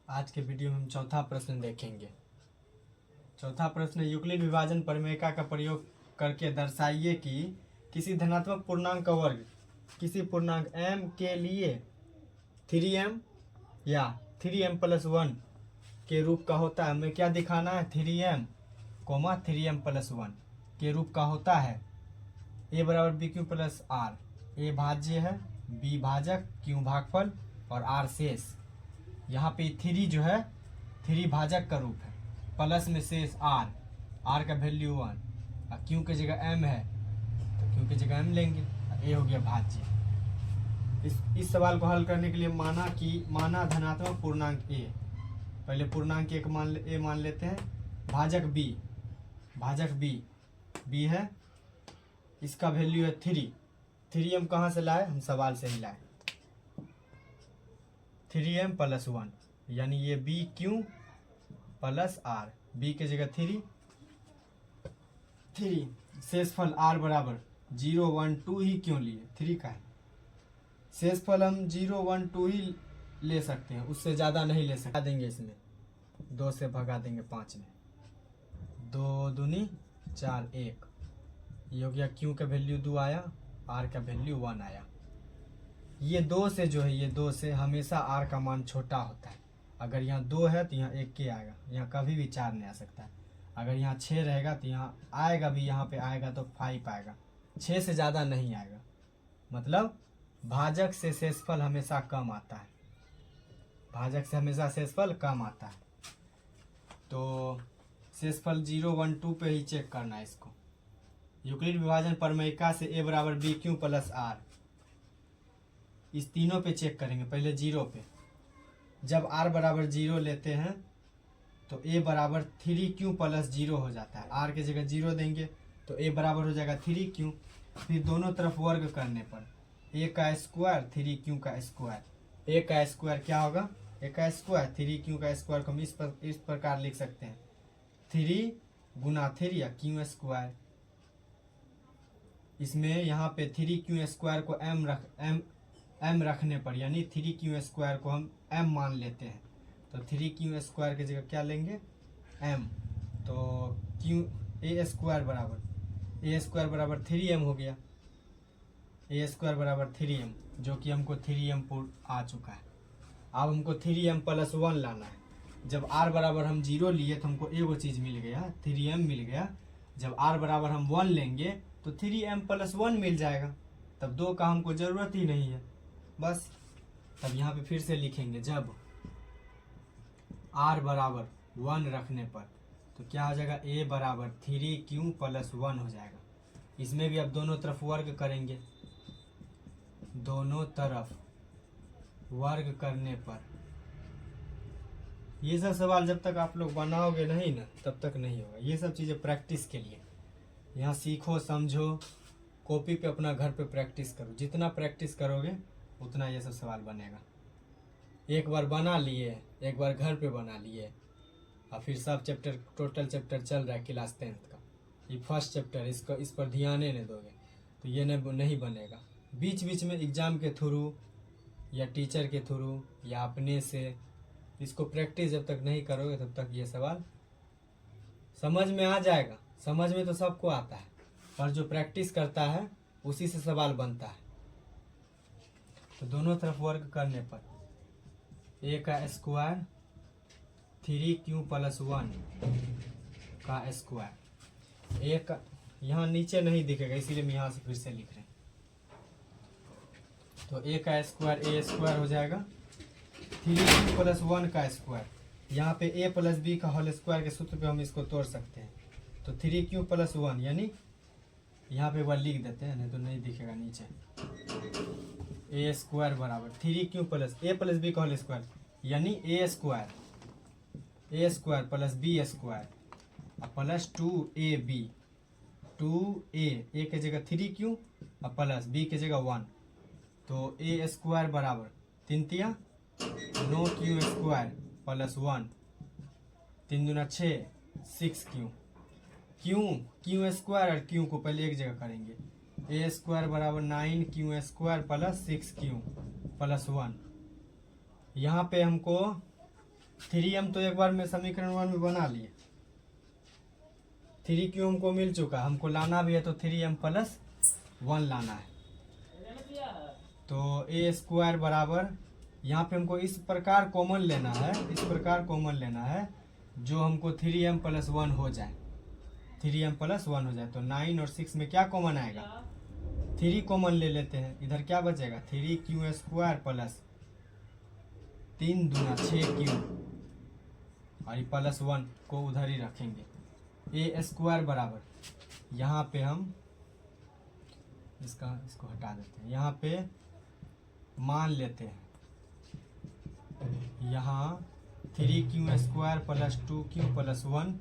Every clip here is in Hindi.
आज के वीडियो में हम चौथा प्रश्न देखेंगे। चौथा प्रश्न, यूक्लिड विभाजन प्रमेय का प्रयोग करके दर्शाइए कि किसी धनात्मक पूर्णांक का वर्ग किसी पूर्णांक m के लिए 3m या 3m+1 के रूप का होता है। हमें क्या दिखाना है? 3m, 3m+1 के रूप का होता है। a बराबर bq प्लस r, a भाज्य है, b भाजक, q भागफल और r शेष। यहाँ पे 3 जो है 3 भाजक का रूप है, प्लस में शेष r का वैल्यू 1 और q की जगह m है तो q की जगह m लेंगे। a हो गया भाज्य। इस सवाल को हल करने के लिए माना धनात्मक पूर्णांक a। पहले पूर्णांक एक a मान लेते हैं, भाजक b है, इसका वैल्यू है 3 हम कहाँ से लाए? हम सवाल से ही लाए। 3m+1 यानी ये bq प्लस r, b की जगह 3 शेषफल r बराबर 0 1 2 ही क्यों लिए? 3 का है शेषफल, हम 0 1 2 ही ले सकते हैं, उससे ज़्यादा नहीं ले सकते। देंगे इसमें 2 से भगा देंगे 5 में, 2 दूनी 4 1, ये हो गया। q का वैल्यू 2 आया, r का वैल्यू 1 आया। ये 2 से जो है, ये 2 से हमेशा r का मान छोटा होता है। अगर यहाँ 2 है तो यहाँ 1 के आएगा, यहाँ कभी भी 4 नहीं आ सकता है। अगर यहाँ 6 रहेगा तो यहाँ आएगा भी, यहाँ पे आएगा तो 5 आएगा, 6 से ज़्यादा नहीं आएगा। मतलब भाजक से शेषफल हमेशा कम आता है, भाजक से हमेशा शेषफल कम आता है। तो शेषफल 0 1 2 पे ही चेक करना है इसको। यूक्लिड विभाजन प्रमेयिका से a बराबर bq प्लस r, इस तीनों पे चेक करेंगे। पहले 0 पे, जब r बराबर 0 लेते हैं तो a बराबर 3q प्लस 0 हो जाता है। r की जगह 0 देंगे तो a बराबर हो जाएगा 3q। फिर दोनों तरफ वर्ग करने पर a का स्क्वायर 3q का स्क्वायर, a का स्क्वायर क्या होगा? a का स्क्वायर 3q का स्क्वायर को हम इस प्रकार लिख सकते हैं, 3 गुना 3 या q स्क्वायर। इसमें यहाँ पे 3q स्क्वायर को m रखने पर, यानी 3q स्क्वायर को हम m मान लेते हैं, तो 3q स्क्वायर की जगह क्या लेंगे? m। तो a स्क्वायर बराबर 3m हो गया, a स्क्वायर बराबर 3m, जो कि हमको 3m आ चुका है। अब हमको 3m+1 लाना है। जब r बराबर हम 0 लिए तो हमको एगो चीज़ मिल गया, 3m मिल गया। जब r बराबर हम 1 लेंगे तो 3m+1 मिल जाएगा, तब 2 का हमको ज़रूरत ही नहीं है बस। तब यहाँ पे फिर से लिखेंगे, जब r बराबर 1 रखने पर तो क्या हो जाएगा? a बराबर 3q प्लस 1 हो जाएगा। इसमें भी अब दोनों तरफ वर्ग करेंगे, दोनों तरफ वर्ग करने पर, ये सब सवाल जब तक आप लोग बनाओगे नहीं ना तब तक नहीं होगा। ये सब चीज़ें प्रैक्टिस के लिए, यहाँ सीखो समझो, कॉपी पे अपना घर पे प्रैक्टिस करो। जितना प्रैक्टिस करोगे उतना ये सब सवाल बनेगा। एक बार बना लिए, एक बार घर पे बना लिए, और फिर सब चैप्टर, टोटल चैप्टर चल रहा है क्लास 10th का, ये फर्स्ट चैप्टर, इस पर ध्यान ही नहीं दोगे तो ये नहीं बनेगा। बीच बीच में एग्ज़ाम के थ्रू या टीचर के थ्रू या अपने से इसको प्रैक्टिस जब तक नहीं करोगे तब तक ये सवाल समझ में आ जाएगा। समझ में तो सबको आता है, पर जो प्रैक्टिस करता है उसी से सवाल बनता है। तो दोनों तरफ वर्ग करने पर a का स्क्वायर 3q प्लस 1 का स्क्वायर, एक यहाँ नीचे नहीं दिखेगा इसीलिए हम यहाँ से फिर से लिख रहे हैं। तो a का स्क्वायर a स्क्वायर हो जाएगा 3q प्लस 1 का स्क्वायर। यहाँ पे a प्लस b का होल स्क्वायर के सूत्र पे हम इसको तोड़ सकते हैं। तो 3q प्लस 1 यानी यहाँ पे एक बार लिख देते हैं, नहीं तो नहीं दिखेगा नीचे। a स्क्वायर बराबर 3q plus a plus b का होल स्क्वायर यानी a square plus b square plus 2ab, 2a की जगह 3q और प्लस b की जगह 1। तो a स्क्वायर बराबर 3 9q स्क्वायर प्लस 1, 3 दूना 6 6q, q स्क्वायर और q को पहले एक जगह करेंगे। a स्क्वायर बराबर 9q square plus 6q plus 1। यहाँ पे हमको 3m तो एक बार में समीकरण 1 में बना लिए, 3q हमको मिल चुका, हमको लाना भी है तो 3m प्लस 1 लाना है। तो ए स्क्वायर बराबर, यहाँ पे हमको इस प्रकार कॉमन लेना है, इस प्रकार कॉमन लेना है जो हमको 3m प्लस 1 हो जाए, 3m प्लस 1 हो जाए। तो 9 और 6 में क्या कॉमन आएगा, 3 कॉमन ले लेते हैं, इधर क्या बचेगा 3q स्क्वायर प्लस 3 दूना 6q, और प्लस 1 को उधर ही रखेंगे। ए स्क्वायर बराबर, यहाँ पे हम इसको हटा देते हैं, यहाँ पे मान लेते हैं, यहाँ 3q square plus 2q plus 1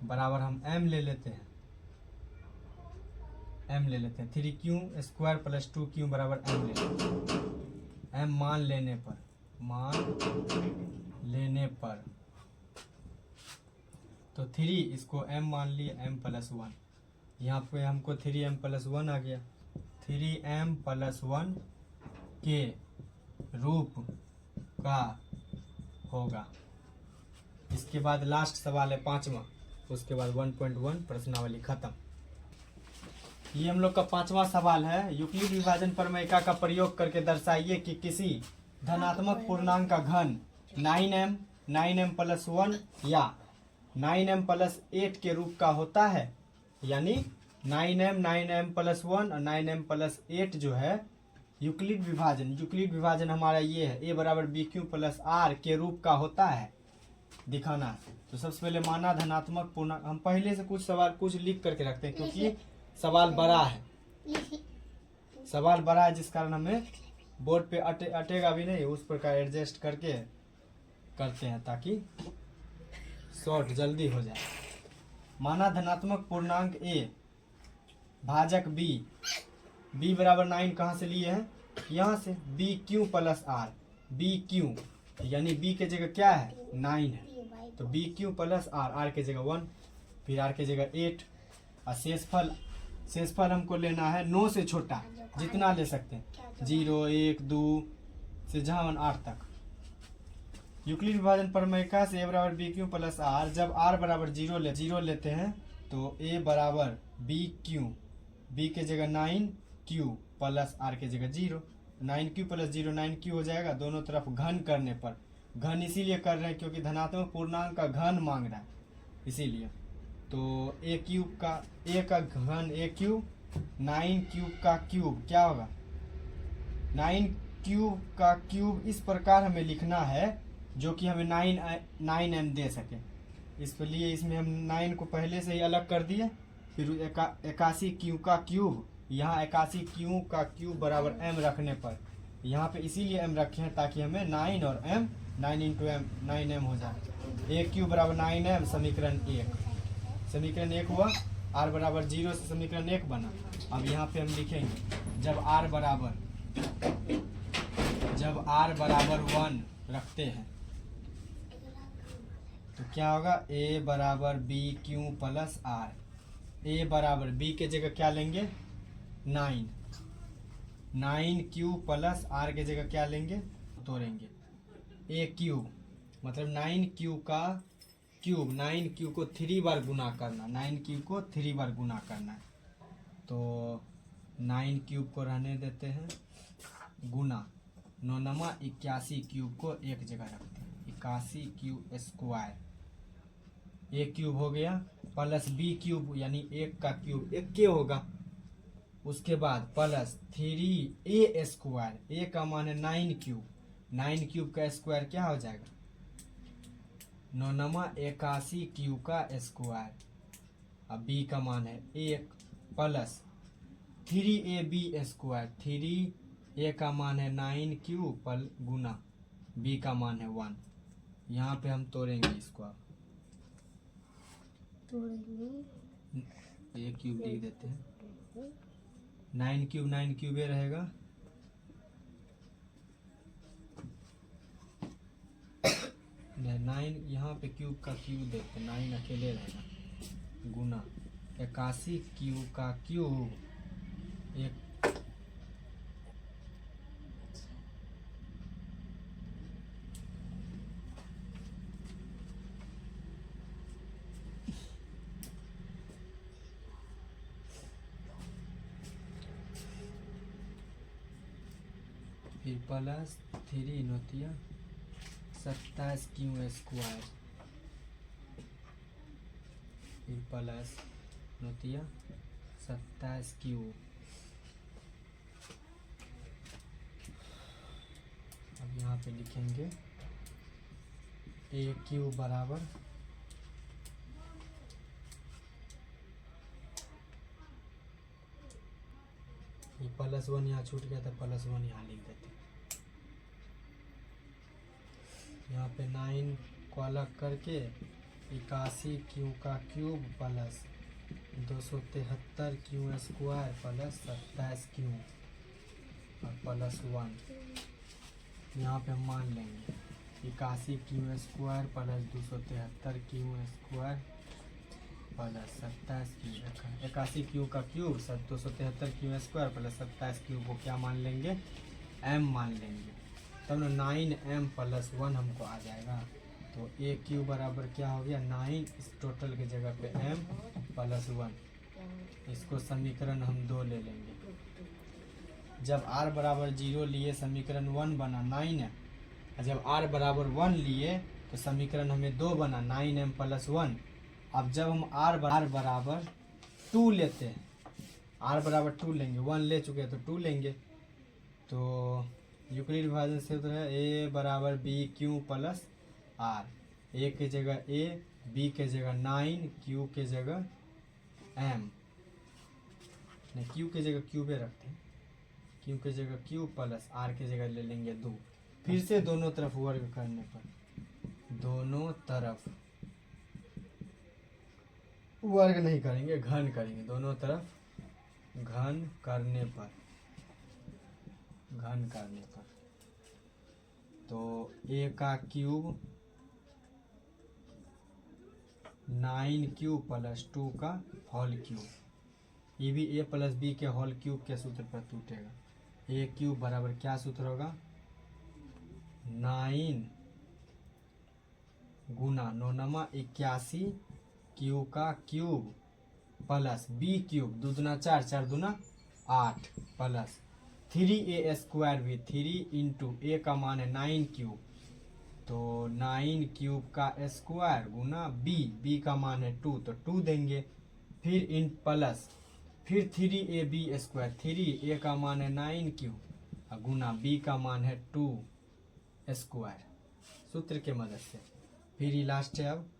बराबर हम m ले लेते हैं, m ले लेते हैं, 3q स्क्वायर प्लस 2q बराबर m ले लेते हैं। m मान लेने पर तो 3, इसको m मान लिए, m प्लस 1, यहाँ पे हमको 3m प्लस 1 आ गया, 3m प्लस 1 के रूप का होगा। इसके बाद लास्ट सवाल है 5वां, उसके बाद 1.1 प्रश्नावली खत्म। ये हम लोग का 5वां सवाल है। यूक्लिड विभाजन प्रमेय का प्रयोग करके दर्शाइए कि किसी धनात्मक पूर्णांक का घन 9m प्लस 1 या 9m प्लस 8 के रूप का होता है, यानी 9m प्लस 1 और 9m प्लस 8 जो है यूक्लिड विभाजन हमारा ये है, ए बराबर बी क्यू प्लस आर के रूप का होता है, दिखाना है। तो सबसे पहले माना धनात्मक पूर्णांक, हम पहले से कुछ सवाल कुछ लिख करके रखते हैं क्योंकि सवाल बड़ा है, जिस कारण हमें बोर्ड पे अटेगा भी नहीं, उस प्रकार एडजस्ट करके करते हैं ताकि शॉर्ट जल्दी हो जाए। माना धनात्मक पूर्णांक ए भाजक b बराबर 9 कहाँ से लिए हैं, यहाँ से b q plus r, b q यानी b के जगह क्या है 9 है, तो बी क्यू प्लस आर के जगह 1, फिर आर के जगह 8, और शेषफल हमको लेना है 9 से छोटा, जितना ले सकते हैं 0 1 2 से जहाँ 8 तक। यूक्लिड विभाजन प्रमेय से ए बराबर बी क्यू प्लस आर, जब आर बराबर 0 लेते हैं तो ए बराबर बी क्यू, बी के जगह 9q प्लस आर के जगह 0, 9q प्लस 0 9q हो जाएगा। दोनों तरफ घन करने पर, घन इसीलिए कर रहे हैं क्योंकि धनात्मक पूर्णांक का घन मांग रहा है, इसीलिए। तो a क्यूब का घन a क्यूब, 9 क्यूब का क्यूब क्या होगा 9 क्यूब का क्यूब, इस प्रकार हमें लिखना है जो कि हमें 9m दे सके। इसलिए इसमें हम 9 को पहले से ही अलग कर दिए, फिर 81 क्यू का क्यूब, यहाँ 81 क्यू का क्यूब बराबर m रखने पर यहाँ पे इसीलिए m रखे हैं ताकि हमें 9 और m 9 इंटू m 9m हो जाए। a क्यूब बराबर 9m, समीकरण 1 हुआ। r बराबर 0 से समीकरण 1 बना। अब यहाँ पे हम लिखेंगे जब r बराबर 1 रखते हैं तो क्या होगा, a बराबर b q plus r, a बराबर b के जगह क्या लेंगे 9 क्यू प्लस आर के जगह क्या लेंगे, तोड़ेंगे a क्यूब, मतलब 9 क्यू का क्यूब, 9 क्यू को 3 बार गुना करना, 9 क्यूब को 3 बार गुना करना है। तो 9 क्यूब को रहने देते हैं, गुना 9 81 क्यूब को एक जगह रखते हैं, 81 क्यूब स्क्वायर, ए क्यूब हो गया प्लस बी क्यूब यानी 1 का क्यूब 1 के होगा, उसके बाद प्लस 3a स्क्वायर, ए का मान है 9 क्यूब का स्क्वायर क्या हो जाएगा 9 81 क्यूब का स्क्वायर, अब बी का मान है 1 प्लस 3ab स्क्वायर, 3a का मान है 9 क्यूब पर गुना b का मान है 1। यहाँ पे हम तोड़ेंगे इसको, अब a क्यूब लिख देते हैं, 9 क्यूब ए रहेगा, नाइन यहाँ पे क्यूब का क्यूब देते, 9 अकेले रहेगा, गुना 81 क्यूब का क्यूब, एक फिर प्लस 3 नोतिया 27 क्यू स्क्वायर, फिर प्लस नोतिया 27 क्यू। अब यहाँ पे लिखेंगे ए क्यू बराबर ये +1 यहाँ छूट गया था, +1 यहाँ लिख देते। यहाँ पे 9 को अलग करके 81 क्यू का cube plus 273 Q square plus 27 Q और +1 यहाँ पे हम मान लेंगे 81 Q square plus 273 Q square plus 27 Q. 81 Q का cube 273 Q square plus 27 Q को क्या मान लेंगे, m मान लेंगे, तब ना 9m + 1 हमको आ जाएगा। तो ए क्यू बराबर क्या हो गया 9, इस टोटल की जगह पे m + 1। इसको समीकरण हम 2 ले लेंगे। जब r बराबर 0 लिए समीकरण 1 बना 9 है, और जब r बराबर 1 लिए तो समीकरण हमें 2 बना 9m + 1। अब जब हम r बराबर 2 लेते हैं, r बराबर 2 लेंगे, 1 ले चुके हैं तो 2 लेंगे, तो यूक्लिड विभाजन से तो है a बराबर b Q plus r। a के जगह a, b के जगह 9, q के जगह m, नहीं q के जगह क्यूबे रखते हैं, q के जगह q प्लस r के जगह ले लेंगे 2। फिर से दोनों तरफ वर्ग करने पर, दोनों तरफ वर्ग नहीं करेंगे, घन करेंगे, दोनों तरफ घन करने पर, घन करने पर तो a का क्यूब 9q + 2 का होल क्यूब, ये भी a + b के होल क्यूब के सूत्र पर टूटेगा। a क्यूब बराबर क्या सूत्र होगा 9 गुना 9 × 81 क्यू का क्यूब प्लस b क्यूब 2 दूना 4, 4 दूना 8 प्लस 3a स्क्वायर भी 3 × a का मान है 9 क्यूब, तो 9 क्यूब का स्क्वायर गुना b का मान है 2 तो 2 देंगे, फिर इन प्लस फिर 3ab स्क्वायर, 3a का मान है 9 क्यूब गुना b का मान है 2 स्क्वायर सूत्र के मदद से। फिर ये लास्ट है अब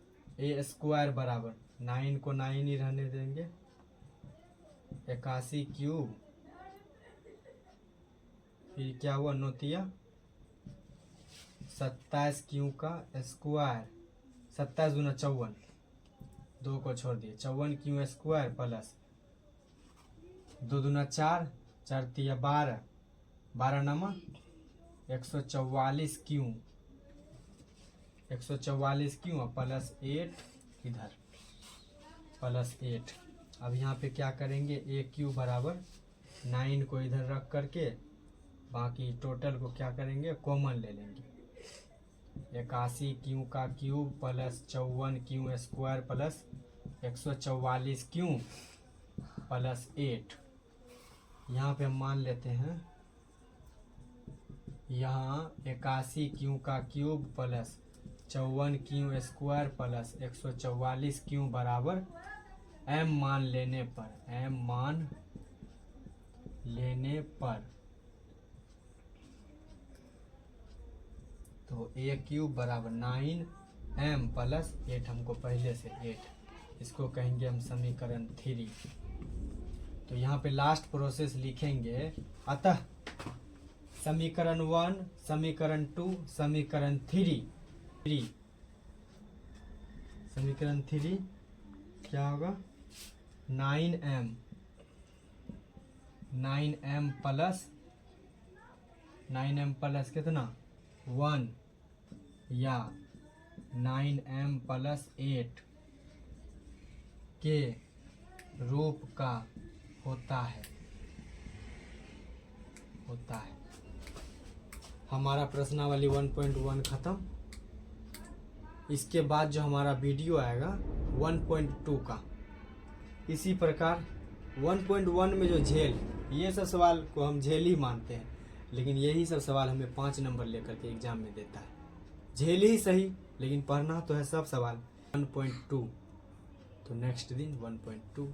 a स्क्वायर बराबर 9 को 9 ही रहने देंगे 81 क्यूब, फिर क्या हुआ नोतिया 27 क्यू का स्क्वायर, 27 दूना 54, 2 को छोड़ दिए 54 क्यू स्क्वायर प्लस 2 दूना 4, 4 तिया 12, 12 नमा 144 क्यू, 144 क्यू प्लस 8 इधर प्लस 8। अब यहाँ पे क्या करेंगे a क्यू बराबर 9 को इधर रख करके बाकी टोटल को क्या करेंगे कॉमन ले लेंगे, 81 क्यू का cube plus 54 Q square plus 144 Q plus 8। यहाँ पे हम मान लेते हैं यहाँ 81 क्यू का cube plus 54 Q square plus 144 Q बराबर m मान लेने पर, m मान लेने पर तो a क्यूब बराबर 9m + 8, हमको पहले से 8, इसको कहेंगे हम समीकरण 3। तो यहाँ पे लास्ट प्रोसेस लिखेंगे, अतः समीकरण 1, समीकरण 2, समीकरण 3, समीकरण 3 क्या होगा 9m प्लस कितना 1 या 9m + 8 के रूप का होता है हमारा प्रश्नावली 1.1 खत्म। इसके बाद जो हमारा वीडियो आएगा 1.2 का, इसी प्रकार 1.1 में जो झेल, ये सब सवाल को हम झेल ही मानते हैं, लेकिन यही सब सवाल हमें 5 नंबर लेकर के एग्जाम में देता है। झेल ही सही, लेकिन पढ़ना तो है सब सवाल। 1.2 तो नेक्स्ट दिन 1.2